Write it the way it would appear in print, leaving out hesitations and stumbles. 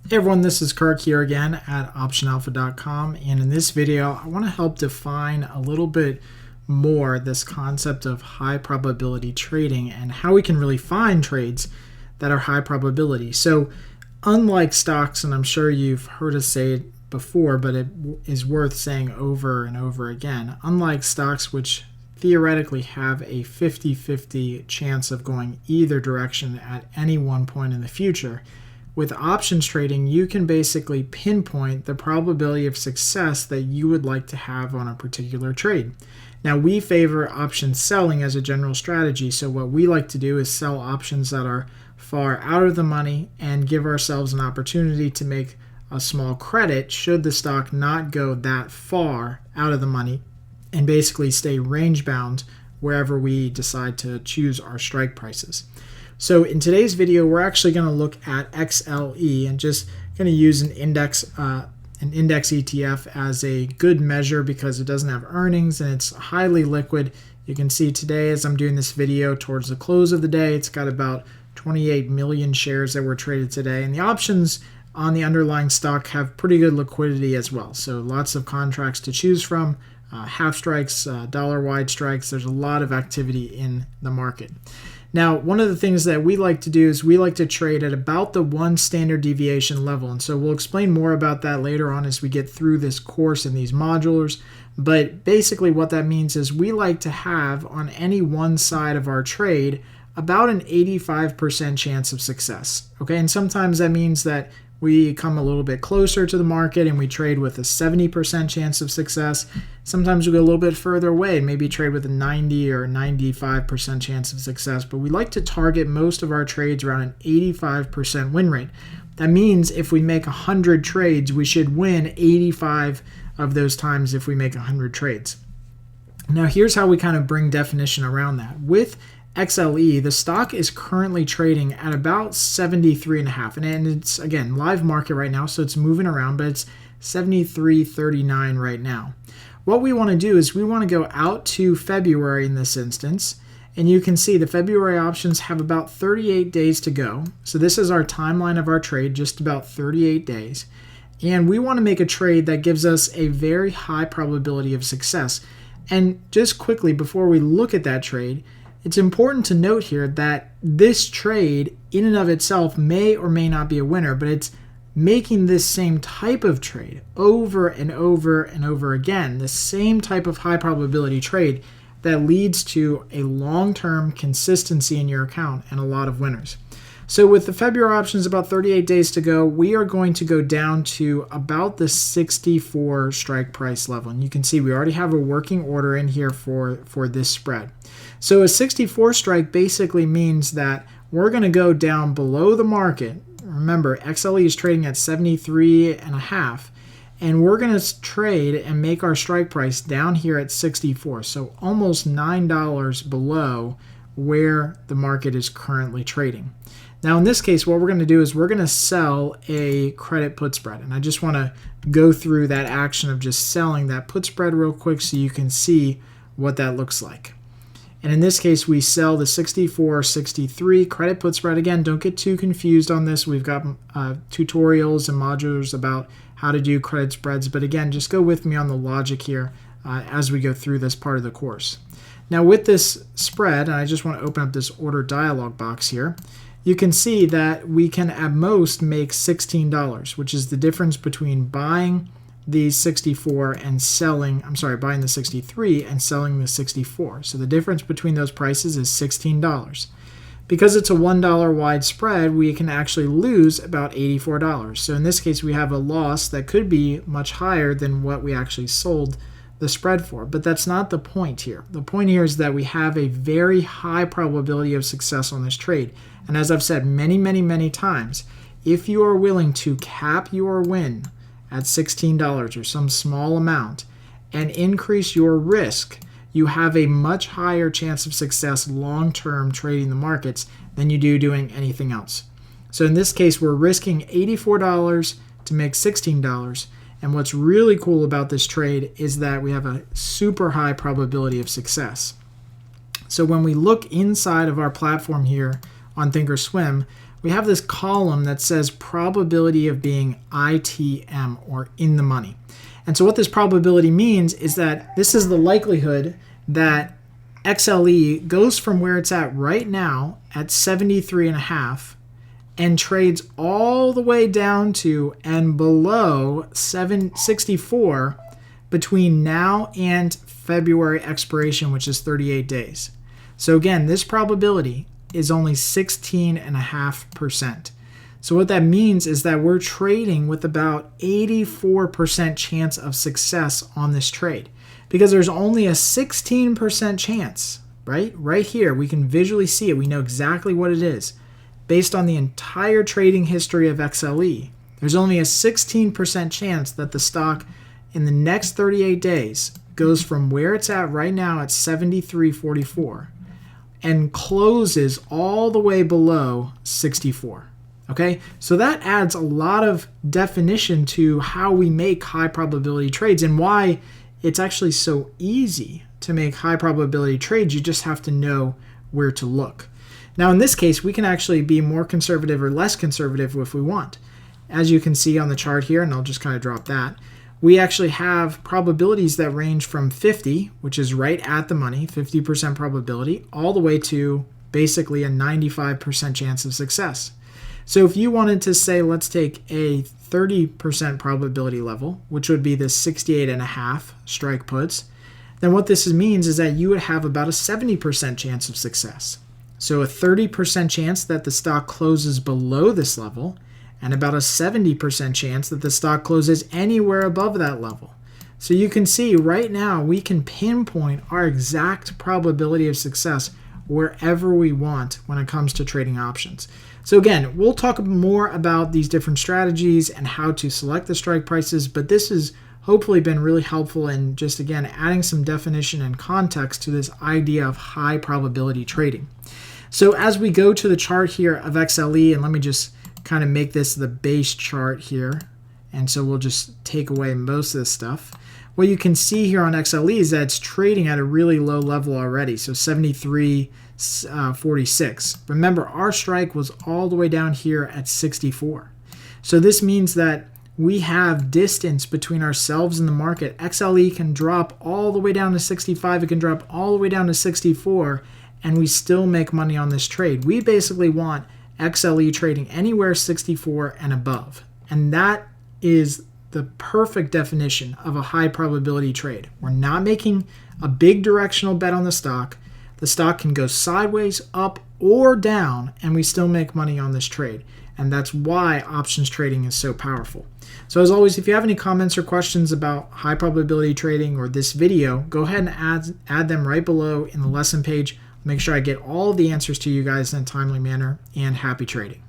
Hey everyone, this is Kirk here again at OptionAlpha.com, and in this video I want to help define a little bit more this concept of high probability trading and how we can really find trades that are high probability. So unlike stocks, and I'm sure you've heard us say it before, but it is worth saying over and over again, unlike stocks which theoretically have a 50-50 chance of going either direction at any one point in the future, with options trading, you can basically pinpoint the probability of success that you would like to have on a particular trade. Now, we favor option selling as a general strategy, so what we like to do is sell options that are far out of the money and give ourselves an opportunity to make a small credit should the stock not go that far out of the money and basically stay range bound wherever we decide to choose our strike prices. So in today's video, we're actually going to look at XLE and just going to use an index ETF as a good measure because it doesn't have earnings and it's highly liquid. You can see today as I'm doing this video towards the close of the day, it's got about 28 million shares that were traded today. And the options on the underlying stock have pretty good liquidity as well. So lots of contracts to choose from, half strikes, dollar-wide strikes. There's a lot of activity in the market. Now, one of the things that we like to do is we like to trade at about the 1 standard deviation level. And so we'll explain more about that later on as we get through this course and these modules. But basically what that means is we like to have on any one side of our trade about an 85% chance of success. Okay, and sometimes that means that we come a little bit closer to the market and we trade with a 70% chance of success. Sometimes we go a little bit further away, maybe trade with a 90 or 95% chance of success, but we like to target most of our trades around an 85% win rate. That means if we make 100 trades, we should win 85 of those times if we make 100 trades. Now here's how we kind of bring definition around that. With XLE, the stock is currently trading at about 73.5, and it's, again, live market right now, so it's moving around, but it's 73.39 right now. What we want to do is we want to go out to February in this instance, and you can see the February options have about 38 days to go. So this is our timeline of our trade, just about 38 days. And we want to make a trade that gives us a very high probability of success. And just quickly, before we look at that trade, it's important to note here that this trade in and of itself may or may not be a winner, but it's making this same type of trade over and over and over again, the same type of high probability trade that leads to a long-term consistency in your account and a lot of winners. So with the February options about 38 days to go, we are going to go down to about the 64 strike price level. And you can see we already have a working order in here for this spread. So a 64 strike basically means that we're going to go down below the market. Remember, XLE is trading at 73.5, and we're going to trade and make our strike price down here at 64. So almost $9 below where the market is currently trading. Now in this case, what we're going to do is we're going to sell a credit put spread. And I just want to go through that action of just selling that put spread real quick so you can see what that looks like. And in this case, we sell the 64.63 credit put spread. Again, don't get too confused on this. We've got tutorials and modules about how to do credit spreads. But again, just go with me on the logic here as we go through this part of the course. Now with this spread, and I just want to open up this order dialog box here, you can see that we can at most make $16, which is the difference between buying the 64 and selling, buying the 63 and selling the 64. So the difference between those prices is $16. Because it's a $1 wide spread, we can actually lose about $84. So in this case, we have a loss that could be much higher than what we actually sold the spread for. But that's not the point here. The point here is that we have a very high probability of success on this trade. And as I've said many, many, many times, if you are willing to cap your win at $16 or some small amount and increase your risk, you have a much higher chance of success long-term trading the markets than you do doing anything else. So in this case, we're risking $84 to make $16. And what's really cool about this trade is that we have a super high probability of success. So when we look inside of our platform here on Thinkorswim, we have this column that says probability of being ITM, or in the money. And so what this probability means is that this is the likelihood that XLE goes from where it's at right now at 73.5 and trades all the way down to and below 764 between now and February expiration, which is 38 days. So again, this probability is only 16.5%. So what that means is that we're trading with about 84% chance of success on this trade, because there's only a 16% chance, right? Right here, we can visually see it. We know exactly what it is. Based on the entire trading history of XLE, there's only a 16% chance that the stock in the next 38 days goes from where it's at right now at 73.44 and closes all the way below 64. Okay, so that adds a lot of definition to how we make high probability trades and why it's actually so easy to make high probability trades. You just have to know where to look. Now, in this case, we can actually be more conservative or less conservative if we want. As you can see on the chart here, and I'll just kind of drop that, we actually have probabilities that range from 50, which is right at the money, 50% probability, all the way to basically a 95% chance of success. So if you wanted to say, let's take a 30% probability level, which would be the 68.5 strike puts, then what this means is that you would have about a 70% chance of success. So a 30% chance that the stock closes below this level, and about a 70% chance that the stock closes anywhere above that level. So you can see right now we can pinpoint our exact probability of success wherever we want when it comes to trading options. So again, we'll talk more about these different strategies and how to select the strike prices, but this has hopefully been really helpful in just, again, adding some definition and context to this idea of high probability trading. So as we go to the chart here of XLE, and let me just kind of make this the base chart here, and so we'll just take away most of this stuff. What you can see here on XLE is that it's trading at a really low level already, so 73.46. Remember, our strike was all the way down here at 64. So this means that we have distance between ourselves and the market. XLE can drop all the way down to 65, it can drop all the way down to 64, and we still make money on this trade. We basically want XLE trading anywhere 64 and above, and that is the perfect definition of a high probability trade. We're not making a big directional bet on the stock. The stock can go sideways, up, or down, and we still make money on this trade. And that's why options trading is so powerful. So as always, if you have any comments or questions about high probability trading or this video, go ahead and add them right below in the lesson page. Make sure I get all the answers to you guys in a timely manner, and happy trading.